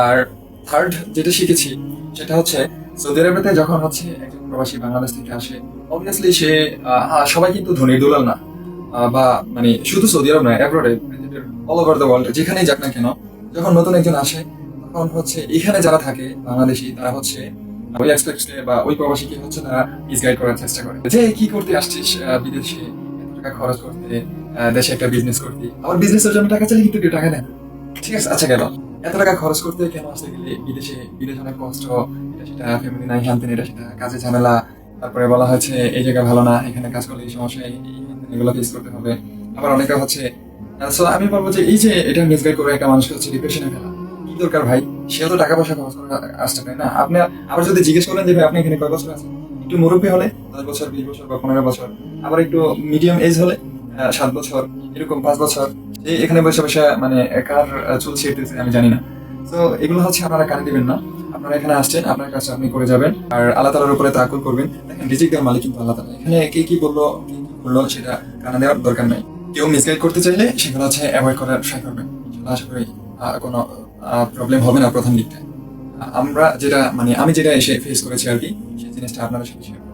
আর third যেটা শিখেছি সেটা হচ্ছে সৌদি আরবেতে যখন হচ্ছে একজন প্রবাসী বাংলাদেশ থেকে আসে, অবভিয়াসলি সে সবাই কিন্তু ধনীর দুলাল না, বা মানে শুধু সৌদি আরব নয়, অ্যাব্রডে অল ওভার দ্য ওয়ার্ল্ড যেখানেই যাক না কেন, যখন নতুন একজন আসে তখন হচ্ছে এখানে যারা থাকে বাংলাদেশি তারা হচ্ছে ওই এক্সপেক্টে বা ওই প্রবাসীকে হচ্ছে তারা মিসগাইড করার চেষ্টা করে যে কি করতে আসছিস বিদেশে, এত টাকা খরচ করতে, দেশে একটা বিজনেস করতে, আবার বিজনেসের জন্য টাকা চাইলে কিন্তু কেউ টাকা দেয় না। ঠিক আছে, আচ্ছা গেল, এত টাকা খরচ করতে কেন আসতে গেলে বিদেশে অনেক কষ্ট, এটা সেটা ফ্যামিলি নাই, হ্যান ত্যান, এটা সেটা কাজে ঝামেলা, তারপরে বলা হচ্ছে এই জায়গা ভালো না, এখানে কাজ করলে এই সমস্যা, এগুলো ফেস করতে হবে। আবার অনেকে হচ্ছে সো আমি বলবো যে এই যে এটা মিসগাইড করে একটা মানুষকে হচ্ছে ডিপ্রেশনে ফেলা, কি দরকার ভাই? সেও তো টাকা পয়সা খরচ করে আসতে পারে না। আপনি আবার যদি জিজ্ঞেস করেন যে ভাই আপনি এখানে কয় বছর আছেন, একটু মুরব্বী হলে 10 বছর, 20 বছর বা 15 বছর, আবার একটু মিডিয়াম এজ হলে 7 বছর, এরকম 5 বছর, যে এখানে বসে বসে মানে কার চুল ছিঁড়তেছে আমি জানি না। তো এগুলো হচ্ছে আপনারা কানে দিবেন না। আপনারা এখানে আসছেন, আপনার কাছে আপনি করে যাবেন, আর আল্লাহ তাআলার উপরে তাওয়াক্কুল করবেন। দেখেন রিজিক দেওয়ার মালিক কিন্তু আল্লাহ তাআলা। এখানে কে কি বললো, কি কি করলো সেটা কানে দেওয়ার দরকার নাই। কেউ মিসগাইড করতে চাইলে সেগুলো হচ্ছে অ্যাভয়েড করার ট্রাই করবেন। ইনশাআল্লাহ আশা করি কোনো প্রবলেম হবে না প্রথম দিকটা। আমরা যেটা মানে আমি যেটা এসে ফেস করেছি আর কি, সেই জিনিসটা আপনাদের সাথে share করব।